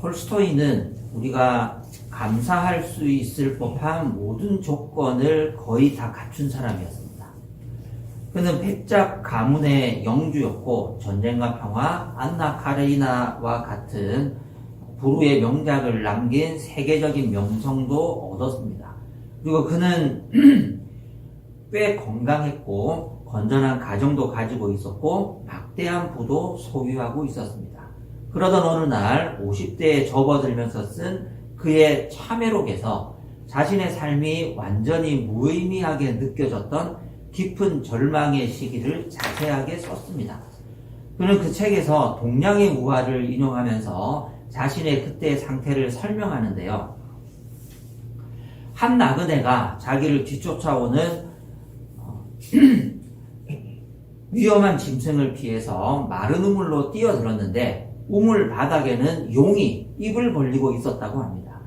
톨스토이는 우리가 감사할 수 있을 법한 모든 조건을 거의 다 갖춘 사람이었습니다. 그는 백작 가문의 영주였고 전쟁과 평화, 안나 카레니나와 같은 부르의 명작을 남긴 세계적인 명성도 얻었습니다. 그리고 그는 꽤 건강했고 건전한 가정도 가지고 있었고 막대한 부도 소유하고 있었습니다. 그러던 어느 날 50대에 접어들면서 쓴 그의 참회록에서 자신의 삶이 완전히 무의미하게 느껴졌던 깊은 절망의 시기를 자세하게 썼습니다. 그는 그 책에서 동양의 우화를 인용하면서 자신의 그때의 상태를 설명하는데요. 한 나그네가 자기를 뒤쫓아오는 위험한 짐승을 피해서 마른 우물로 뛰어들었는데 우물 바닥에는 용이 입을 벌리고 있었다고 합니다.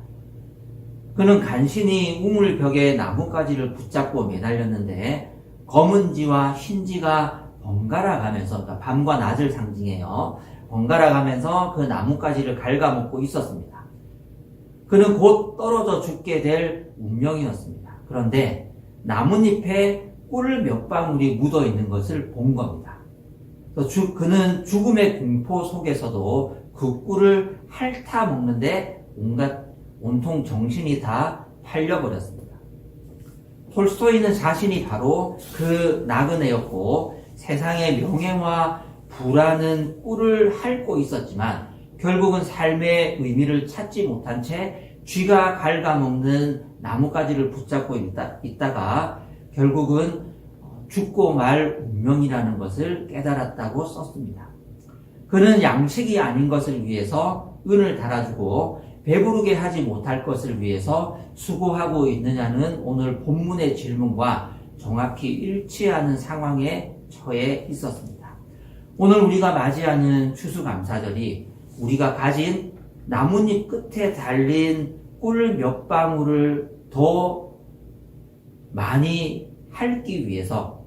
그는 간신히 우물 벽에 나뭇가지를 붙잡고 매달렸는데 검은지와 흰지가 번갈아 가면서, 그러니까 밤과 낮을 상징해요. 번갈아 가면서 그 나뭇가지를 갉아먹고 있었습니다. 그는 곧 떨어져 죽게 될 운명이었습니다. 그런데 나뭇잎에 꿀 몇 방울이 묻어 있는 것을 본 겁니다. 그래서 그는 죽음의 공포 속에서도 그 꿀을 핥아 먹는데 온통 정신이 다 팔려버렸습니다. 톨스토이는 자신이 바로 그 나그네였고 세상의 명예와 부라는 꿀을 핥고 있었지만 결국은 삶의 의미를 찾지 못한 채 쥐가 갉아먹는 나뭇가지를 붙잡고 있다가 결국은 죽고 말 운명이라는 것을 깨달았다고 썼습니다. 그는 양식이 아닌 것을 위해서 은을 달아주고 배부르게 하지 못할 것을 위해서 수고하고 있느냐는 오늘 본문의 질문과 정확히 일치하는 상황에 처해 있었습니다. 오늘 우리가 맞이하는 추수감사절이 우리가 가진 나뭇잎 끝에 달린 꿀 몇 방울을 더 많이 핥기 위해서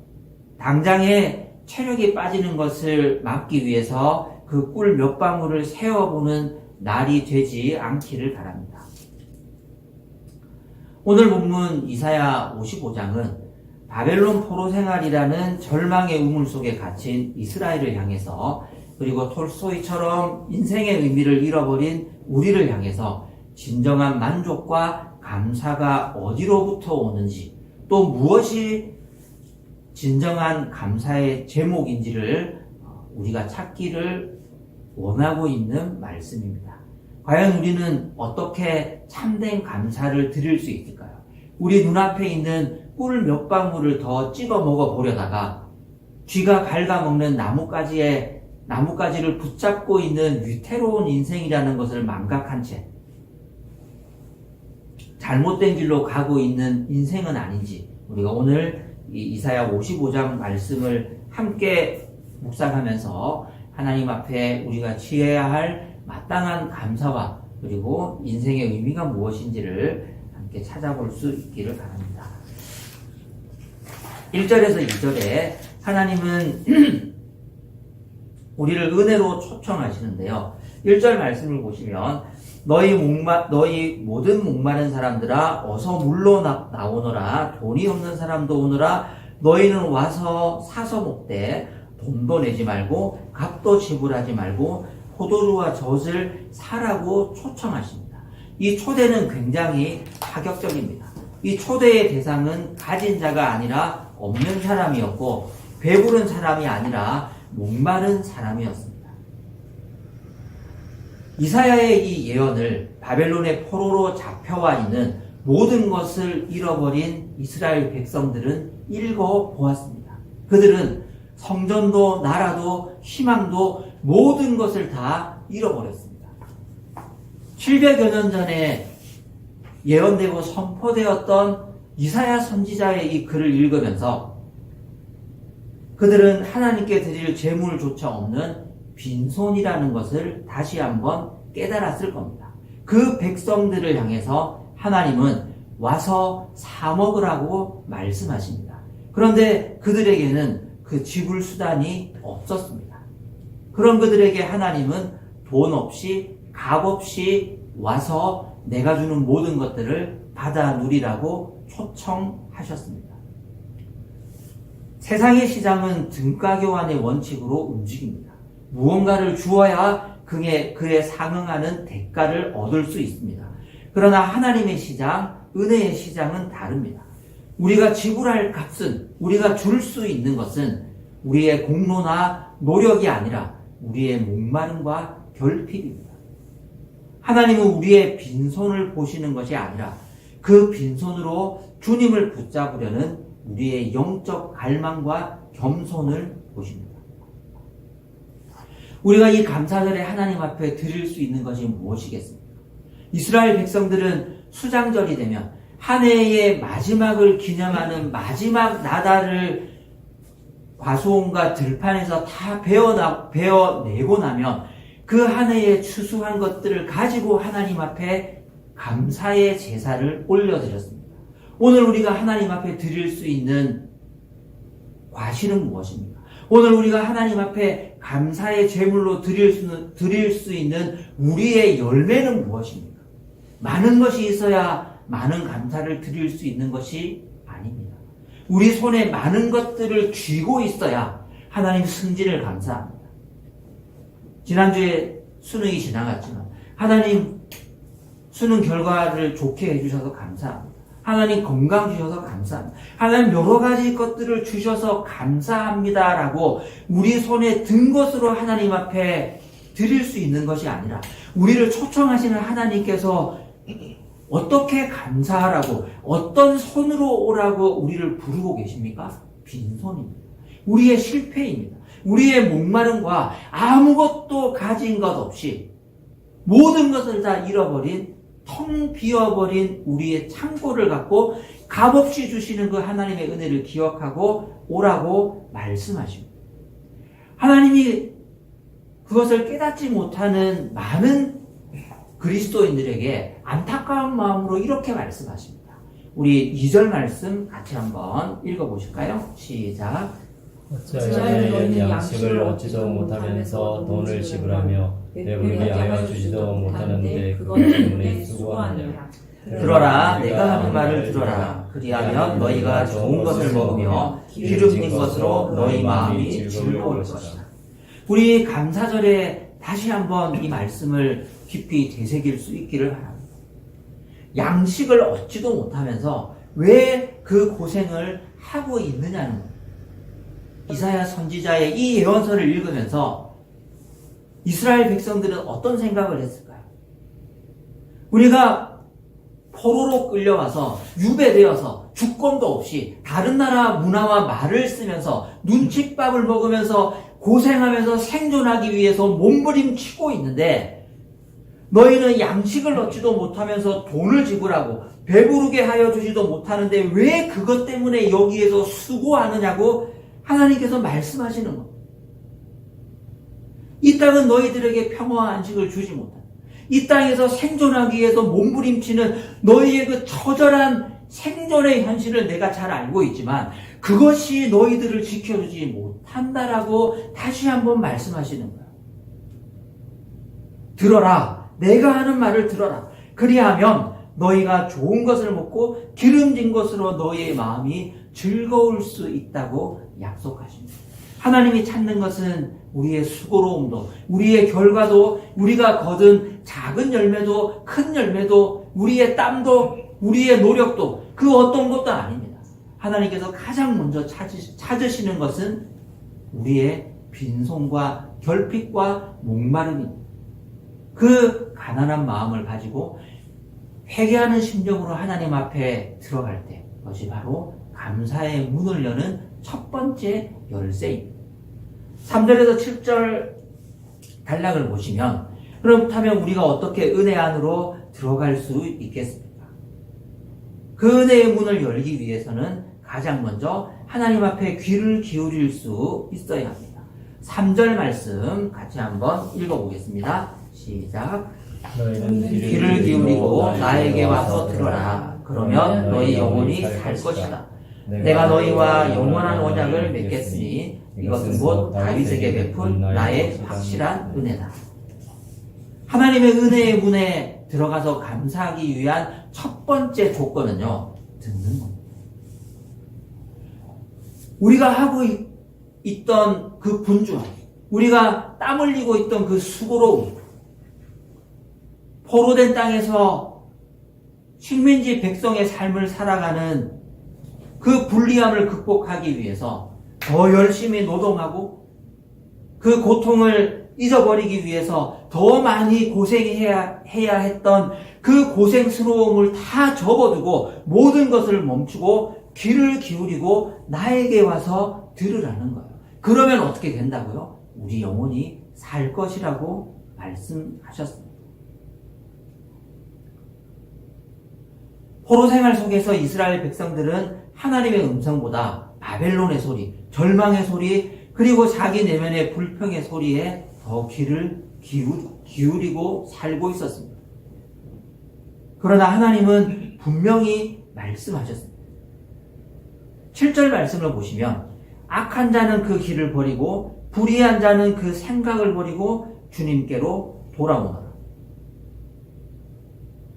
당장에 체력이 빠지는 것을 막기 위해서 그 꿀 몇 방울을 세어보는 날이 되지 않기를 바랍니다. 오늘 본문 이사야 55장은 바벨론 포로 생활이라는 절망의 우물 속에 갇힌 이스라엘을 향해서 그리고 톨스토이처럼 인생의 의미를 잃어버린 우리를 향해서 진정한 만족과 감사가 어디로부터 오는지 또 무엇이 진정한 감사의 제목인지를 우리가 찾기를 원하고 있는 말씀입니다. 과연 우리는 어떻게 참된 감사를 드릴 수 있을까요? 우리 눈앞에 있는 꿀 몇 방울을 더 찍어 먹어 보려다가 쥐가 갉아먹는 나뭇가지를 붙잡고 있는 위태로운 인생이라는 것을 망각한 채 잘못된 길로 가고 있는 인생은 아닌지 우리가 오늘 이사야 55장 말씀을 함께 묵상하면서 하나님 앞에 우리가 취해야 할 마땅한 감사와 그리고 인생의 의미가 무엇인지를 함께 찾아볼 수 있기를 바랍니다. 1절에서 2절에 하나님은 우리를 은혜로 초청하시는데요. 1절 말씀을 보시면 너희 모든 목마른 사람들아 어서 물로 나오너라. 돈이 없는 사람도 오너라. 너희는 와서 사서 먹되 돈도 내지 말고 값도 지불하지 말고 포도주와 젖을 사라고 초청하십니다. 이 초대는 굉장히 파격적입니다. 이 초대의 대상은 가진 자가 아니라 없는 사람이었고 배부른 사람이 아니라 목마른 사람이었습니다. 이사야의 이 예언을 바벨론의 포로로 잡혀와 있는 모든 것을 잃어버린 이스라엘 백성들은 읽어보았습니다. 그들은 성전도 나라도 희망도 모든 것을 다 잃어버렸습니다. 700여 년 전에 예언되고 선포되었던 이사야 선지자의 이 글을 읽으면서 그들은 하나님께 드릴 재물조차 없는 빈손이라는 것을 다시 한번 깨달았을 겁니다. 그 백성들을 향해서 하나님은 와서 사 먹으라고 말씀하십니다. 그런데 그들에게는 그 지불 수단이 없었습니다. 그런 그들에게 하나님은 돈 없이 값없이 와서 내가 주는 모든 것들을 받아 누리라고 초청하셨습니다. 세상의 시장은 등가 교환의 원칙으로 움직입니다. 무언가를 주어야 그에 상응하는 대가를 얻을 수 있습니다. 그러나 하나님의 시장, 은혜의 시장은 다릅니다. 우리가 지불할 값은, 우리가 줄 수 있는 것은 우리의 공로나 노력이 아니라 우리의 목마름과 결핍입니다. 하나님은 우리의 빈손을 보시는 것이 아니라 그 빈손으로 주님을 붙잡으려는 우리의 영적 갈망과 겸손을 보십니다. 우리가 이 감사절에 하나님 앞에 드릴 수 있는 것이 무엇이겠습니까? 이스라엘 백성들은 수장절이 되면 한 해의 마지막을 기념하는 마지막 나달을 과수원과 들판에서 다 베어내고 나면 그 한 해에 추수한 것들을 가지고 하나님 앞에 감사의 제사를 올려드렸습니다. 오늘 우리가 하나님 앞에 드릴 수 있는 과실은 무엇입니까? 오늘 우리가 하나님 앞에 감사의 제물로 드릴 수 있는 우리의 열매는 무엇입니까? 많은 것이 있어야 많은 감사를 드릴 수 있는 것이 아닙니다. 우리 손에 많은 것들을 쥐고 있어야 하나님 승진을 감사합니다. 지난주에 수능이 지나갔지만 하나님 수능 결과를 좋게 해주셔서 감사합니다. 하나님 건강 주셔서 감사합니다. 하나님 여러 가지 것들을 주셔서 감사합니다라고 우리 손에 든 것으로 하나님 앞에 드릴 수 있는 것이 아니라 우리를 초청하시는 하나님께서 어떻게 감사하라고, 어떤 손으로 오라고 우리를 부르고 계십니까? 빈손입니다. 우리의 실패입니다. 우리의 목마름과 아무것도 가진 것 없이 모든 것을 다 잃어버린, 텅 비어버린 우리의 창고를 갖고 값없이 주시는 그 하나님의 은혜를 기억하고 오라고 말씀하십니다. 하나님이 그것을 깨닫지 못하는 많은 그리스도인들에게 안타까운 마음으로 이렇게 말씀하십니다. 우리 2절 말씀 같이 한번 읽어보실까요? 시작. 어찌하여 너희는 양식을 얻지도 못하면서 돈을 지불하며 배부르게 하여 주지도 못하는데 그것 때문에 수고하느냐. 들어라, 내가 하는 말을 들어라. 그리하면 너희가 좋은 것을 먹으며 기름진 것으로 너희 마음이 즐거울 것이다. 우리 감사절에 다시 한번 이 말씀을 깊이 되새길 수 있기를 바랍니다. 양식을 얻지도 못하면서 왜 그 고생을 하고 있느냐는 거예요. 이사야 선지자의 이 예언서를 읽으면서 이스라엘 백성들은 어떤 생각을 했을까요? 우리가 포로로 끌려와서 유배되어서 주권도 없이 다른 나라 문화와 말을 쓰면서 눈칫밥을 먹으면서 고생하면서 생존하기 위해서 몸부림치고 있는데 너희는 양식을 얻지도 못하면서 돈을 지불하고 배부르게 하여 주지도 못하는데 왜 그것 때문에 여기에서 수고하느냐고 하나님께서 말씀하시는 겁니다. 이 땅은 너희들에게 평화와 안식을 주지 못한다. 이 땅에서 생존하기 위해서 몸부림치는 너희의 그 처절한 생존의 현실을 내가 잘 알고 있지만 그것이 너희들을 지켜주지 못한다라고 다시 한번 말씀하시는 거야. 들어라. 내가 하는 말을 들어라. 그리하면 너희가 좋은 것을 먹고 기름진 것으로 너희의 마음이 즐거울 수 있다고 약속하십니다. 하나님이 찾는 것은 우리의 수고로움도, 우리의 결과도, 우리가 거둔 작은 열매도, 큰 열매도, 우리의 땀도, 우리의 노력도 그 어떤 것도 아닙니다. 하나님께서 가장 먼저 찾으시는 것은 우리의 빈손과 결핍과 목마름입니다. 그 가난한 마음을 가지고 회개하는 심정으로 하나님 앞에 들어갈 때 그것이 바로 감사의 문을 여는 첫 번째 열쇠입니다. 3절에서 7절 단락을 보시면 그렇다면 우리가 어떻게 은혜 안으로 들어갈 수 있겠습니까? 그 은혜의 문을 열기 위해서는 가장 먼저 하나님 앞에 귀를 기울일 수 있어야 합니다. 3절 말씀 같이 한번 읽어보겠습니다. 시작. 너희는 귀를 기울이고 나에게 와서 들어라. 그러면 너희 영혼이 살 것이다. 내가 너희와 영원한 언약을 맺겠으니 이것은 곧 다윗에게 베푼 나의 확실한 은혜다. 하나님의 은혜의 문에 들어가서 감사하기 위한 첫 번째 조건은요, 듣는 겁니다. 우리가 하고 있던 그 분주함, 우리가 땀 흘리고 있던 그 수고로움, 포로된 땅에서 식민지 백성의 삶을 살아가는 그 불리함을 극복하기 위해서 더 열심히 노동하고 그 고통을 잊어버리기 위해서 더 많이 고생해야 했던 그 고생스러움을 다 접어두고 모든 것을 멈추고 귀를 기울이고 나에게 와서 들으라는 거예요. 그러면 어떻게 된다고요? 우리 영혼이 살 것이라고 말씀하셨습니다. 포로 생활 속에서 이스라엘 백성들은 하나님의 음성보다 바벨론의 소리, 절망의 소리, 그리고 자기 내면의 불평의 소리에 더 귀를 기울이고 살고 있었습니다. 그러나 하나님은 분명히 말씀하셨습니다. 7절 말씀을 보시면 악한 자는 그 길을 버리고 불의한 자는 그 생각을 버리고 주님께로 돌아오너라.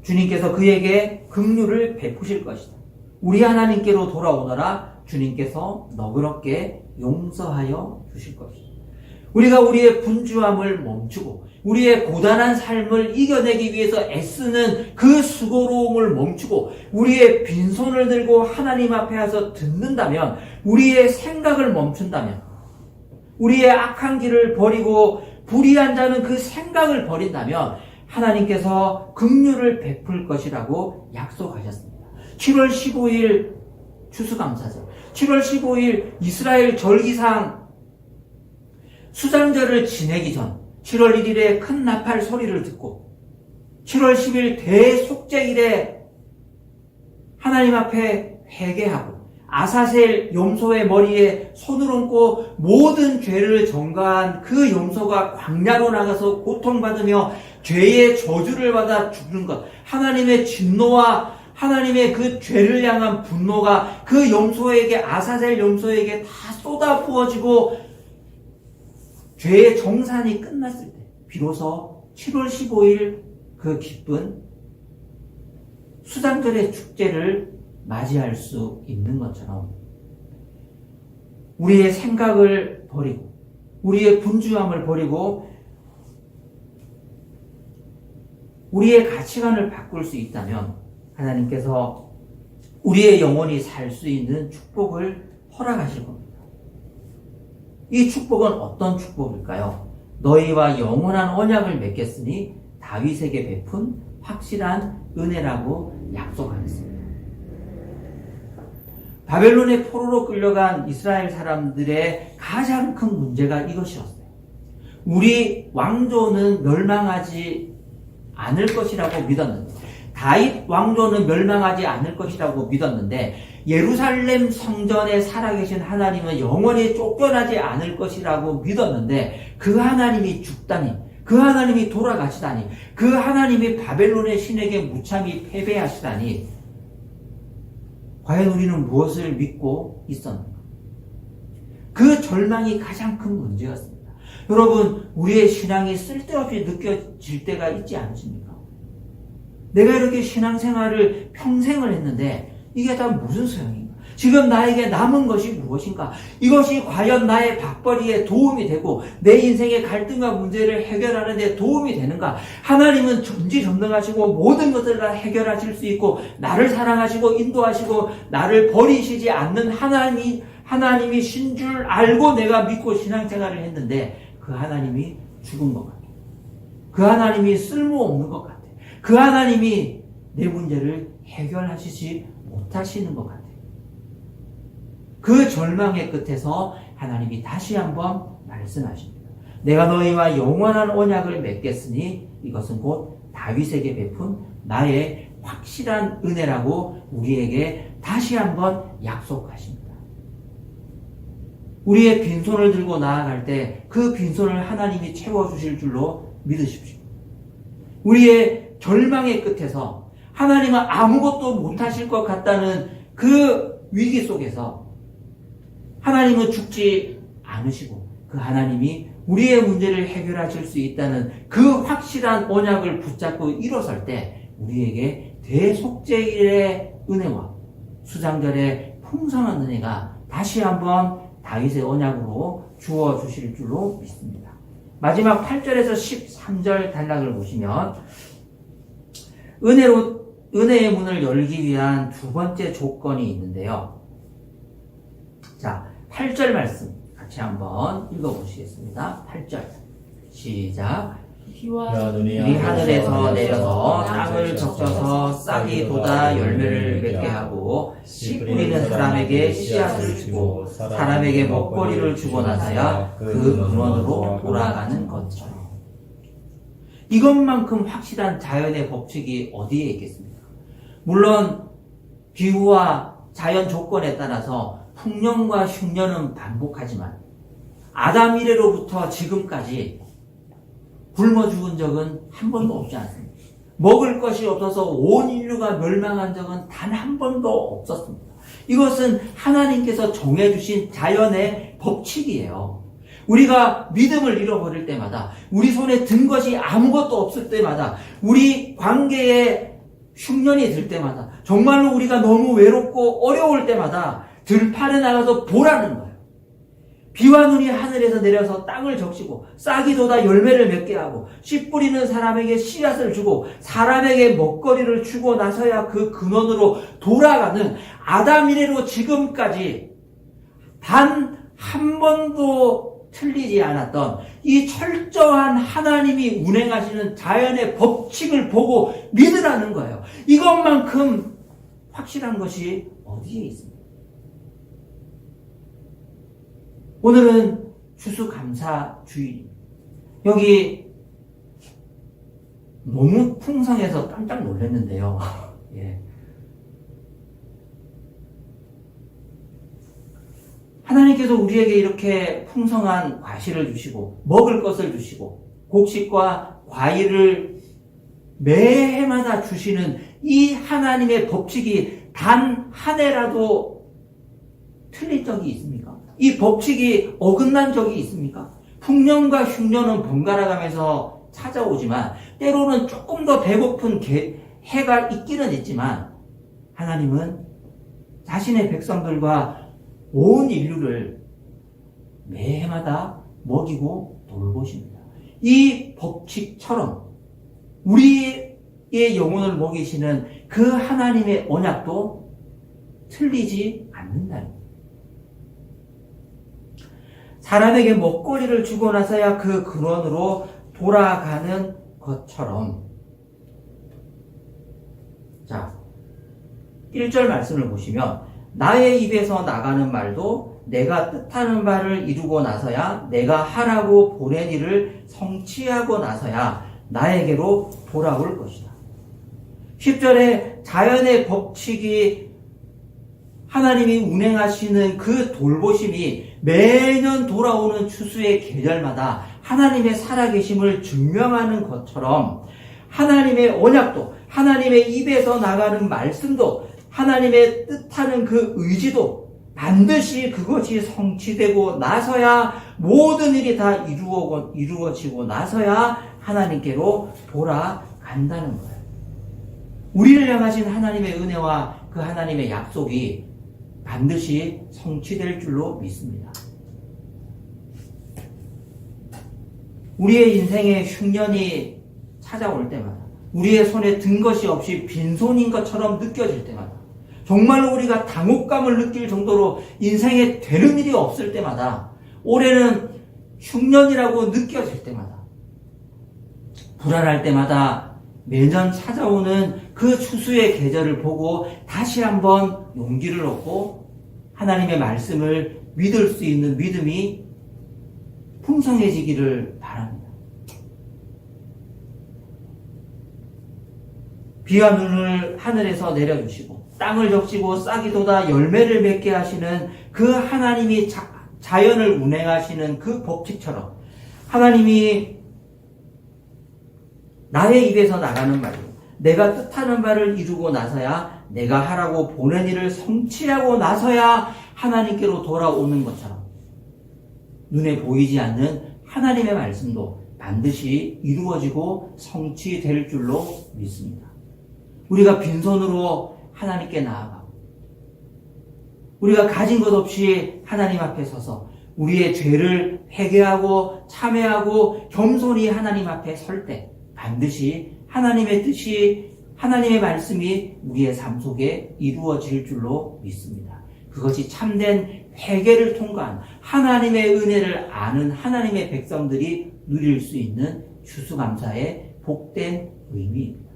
주님께서 그에게 긍휼을 베푸실 것이다. 우리 하나님께로 돌아오너라. 주님께서 너그럽게 용서하여 주실 것이다. 우리가 우리의 분주함을 멈추고 우리의 고단한 삶을 이겨내기 위해서 애쓰는 그 수고로움을 멈추고 우리의 빈손을 들고 하나님 앞에 와서 듣는다면, 우리의 생각을 멈춘다면, 우리의 악한 길을 버리고 불의한 자는 그 생각을 버린다면 하나님께서 긍휼을 베풀 것이라고 약속하셨습니다. 7월 15일 추수감사절, 7월 15일 이스라엘 절기상 수장절을 지내기 전 7월 1일에 큰 나팔 소리를 듣고 7월 10일 대속죄일에 하나님 앞에 회개하고 아사셀 염소의 머리에 손을 얹고 모든 죄를 전가한 그 염소가 광야로 나가서 고통받으며 죄의 저주를 받아 죽는 것, 하나님의 진노와 하나님의 그 죄를 향한 분노가 그 염소에게, 아사셀 염소에게 다 쏟아 부어지고 죄의 정산이 끝났을 때 비로소 7월 15일 그 기쁜 수장절의 축제를 맞이할 수 있는 것처럼 우리의 생각을 버리고 우리의 분주함을 버리고 우리의 가치관을 바꿀 수 있다면 하나님께서 우리의 영혼이 살 수 있는 축복을 허락하실 겁니다. 이 축복은 어떤 축복일까요? 너희와 영원한 언약을 맺겠으니 다윗에게 베푼 확실한 은혜라고 약속하였습니다. 바벨론의 포로로 끌려간 이스라엘 사람들의 가장 큰 문제가 이것이었어요. 우리 왕조는 멸망하지 않을 것이라고 믿었는데, 다윗 왕조는 멸망하지 않을 것이라고 믿었는데, 예루살렘 성전에 살아계신 하나님은 영원히 쫓겨나지 않을 것이라고 믿었는데, 그 하나님이 죽다니, 그 하나님이 돌아가시다니, 그 하나님이 바벨론의 신에게 무참히 패배하시다니, 과연 우리는 무엇을 믿고 있었는가? 그 절망이 가장 큰 문제였습니다. 여러분, 우리의 신앙이 쓸데없이 느껴질 때가 있지 않으십니까? 내가 이렇게 신앙생활을 평생을 했는데 이게 다 무슨 소용인가? 지금 나에게 남은 것이 무엇인가? 이것이 과연 나의 밥벌이에 도움이 되고 내 인생의 갈등과 문제를 해결하는 데 도움이 되는가? 하나님은 전지전능하시고 모든 것을 다 해결하실 수 있고 나를 사랑하시고 인도하시고 나를 버리시지 않는 하나님이신 줄 알고 내가 믿고 신앙생활을 했는데 그 하나님이 죽은 것 같아요. 그 하나님이 쓸모없는 것 같아요. 그 하나님이 내 문제를 해결하시지 못하시는 것 같아요. 그 절망의 끝에서 하나님이 다시 한번 말씀하십니다. 내가 너희와 영원한 언약을 맺겠으니 이것은 곧 다윗에게 베푼 나의 확실한 은혜라고 우리에게 다시 한번 약속하십니다. 우리의 빈손을 들고 나아갈 때 그 빈손을 하나님이 채워주실 줄로 믿으십시오. 우리의 절망의 끝에서 하나님은 아무것도 못하실 것 같다는 그 위기 속에서 하나님은 죽지 않으시고 그 하나님이 우리의 문제를 해결하실 수 있다는 그 확실한 언약을 붙잡고 일어설 때 우리에게 대속죄일의 은혜와 수장절의 풍성한 은혜가 다시 한번 다윗의 언약으로 주어 주실 줄로 믿습니다. 마지막 8절에서 13절 단락을 보시면 은혜의 문을 열기 위한 두 번째 조건이 있는데요. 자, 8절 말씀 같이 한번 읽어보시겠습니다. 8절 시작. 비와 눈이 하늘에서 내려서 땅을 적셔서 싹이 돋아 열매를 맺게 하고 씨 뿌리는 사람에게 씨앗을 주고 사람에게 먹거리를 주고 나서야 그 근원으로 돌아가는 것처럼. 이것만큼 확실한 자연의 법칙이 어디에 있겠습니까? 물론 기후와 자연 조건에 따라서 풍년과 흉년은 반복하지만 아담 이래로부터 지금까지 굶어 죽은 적은 한 번도 없지 않습니다. 먹을 것이 없어서 온 인류가 멸망한 적은 단 한 번도 없었습니다. 이것은 하나님께서 정해주신 자연의 법칙이에요. 우리가 믿음을 잃어버릴 때마다, 우리 손에 든 것이 아무것도 없을 때마다, 우리 관계에 흉년이 들 때마다, 정말로 우리가 너무 외롭고 어려울 때마다 들판에 나가서 보라는 거예요. 비와 눈이 하늘에서 내려서 땅을 적시고 싹이 돋아 열매를 맺게 하고 씨 뿌리는 사람에게 씨앗을 주고 사람에게 먹거리를 주고 나서야 그 근원으로 돌아가는 아담 이래로 지금까지 단 한 번도 틀리지 않았던 이 철저한 하나님이 운행하시는 자연의 법칙을 보고 믿으라는 거예요. 이것만큼 확실한 것이 어디에 있습니까? 오늘은 추수감사주일입니다. 여기 너무 풍성해서 깜짝 놀랐는데요. 예. 하나님께서 우리에게 이렇게 풍성한 과실을 주시고 먹을 것을 주시고 곡식과 과일을 매해마다 주시는 이 하나님의 법칙이 단 한 해라도 틀린 적이 있습니까? 이 법칙이 어긋난 적이 있습니까? 풍년과 흉년은 번갈아가면서 찾아오지만 때로는 조금 더 배고픈 해가 있기는 있지만 하나님은 자신의 백성들과 온 인류를 매해마다 먹이고 돌보십니다. 이 법칙처럼 우리의 영혼을 먹이시는 그 하나님의 언약도 틀리지 않는다는 거예요. 사람에게 먹거리를 주고 나서야 그 근원으로 돌아가는 것처럼. 자, 1절 말씀을 보시면 나의 입에서 나가는 말도 내가 뜻하는 바를 이루고 나서야 내가 하라고 보낸 일을 성취하고 나서야 나에게로 돌아올 것이다. 10절에 자연의 법칙이 하나님이 운행하시는 그 돌보심이 매년 돌아오는 추수의 계절마다 하나님의 살아계심을 증명하는 것처럼 하나님의 언약도, 하나님의 입에서 나가는 말씀도, 하나님의 뜻하는 그 의지도 반드시 그것이 성취되고 나서야 모든 일이 다 이루어지고 나서야 하나님께로 돌아간다는 거예요. 우리를 향하신 하나님의 은혜와 그 하나님의 약속이 반드시 성취될 줄로 믿습니다. 우리의 인생에 흉년이 찾아올 때마다, 우리의 손에 든 것이 없이 빈손인 것처럼 느껴질 때마다, 정말로 우리가 당혹감을 느낄 정도로 인생에 되는 일이 없을 때마다, 올해는 흉년이라고 느껴질 때마다, 불안할 때마다 매년 찾아오는 그 추수의 계절을 보고 다시 한번 용기를 얻고 하나님의 말씀을 믿을 수 있는 믿음이 풍성해지기를 바랍니다. 비와 눈을 하늘에서 내려주시고 땅을 적시고 싹이 돋아 열매를 맺게 하시는 그 하나님이 자연을 운행하시는 그 법칙처럼 하나님이 나의 입에서 나가는 말로 내가 뜻하는 바를 이루고 나서야 내가 하라고 보낸 일을 성취하고 나서야 하나님께로 돌아오는 것처럼 눈에 보이지 않는 하나님의 말씀도 반드시 이루어지고 성취될 줄로 믿습니다. 우리가 빈손으로 하나님께 나아가고 우리가 가진 것 없이 하나님 앞에 서서 우리의 죄를 회개하고 참회하고 겸손히 하나님 앞에 설 때 반드시 하나님의 뜻이 하나님의 말씀이 우리의 삶 속에 이루어질 줄로 믿습니다. 그것이 참된 회개를 통과한 하나님의 은혜를 아는 하나님의 백성들이 누릴 수 있는 추수감사의 복된 의미입니다.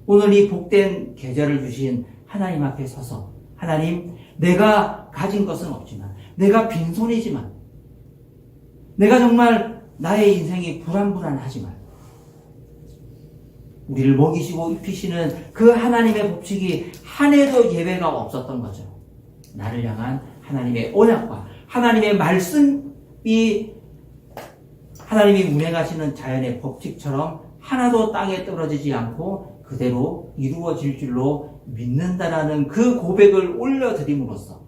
오늘 이 복된 계절을 주신 하나님 앞에 서서 하나님, 내가 가진 것은 없지만 내가 빈손이지만 내가 정말 나의 인생이 불안불안하지만 우리를 먹이시고 입히시는 그 하나님의 법칙이 한 해도 예외가 없었던 거죠. 나를 향한 하나님의 언약과 하나님의 말씀이 하나님이 운행하시는 자연의 법칙처럼 하나도 땅에 떨어지지 않고 그대로 이루어질 줄로 믿는다라는 그 고백을 올려드림으로써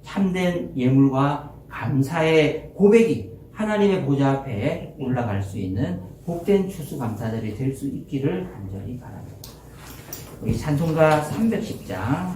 참된 예물과 감사의 고백이 하나님의 보좌 앞에 올라갈 수 있는 복된 추수감사절이 될 수 있기를 간절히 바랍니다. 우리 찬송가 310장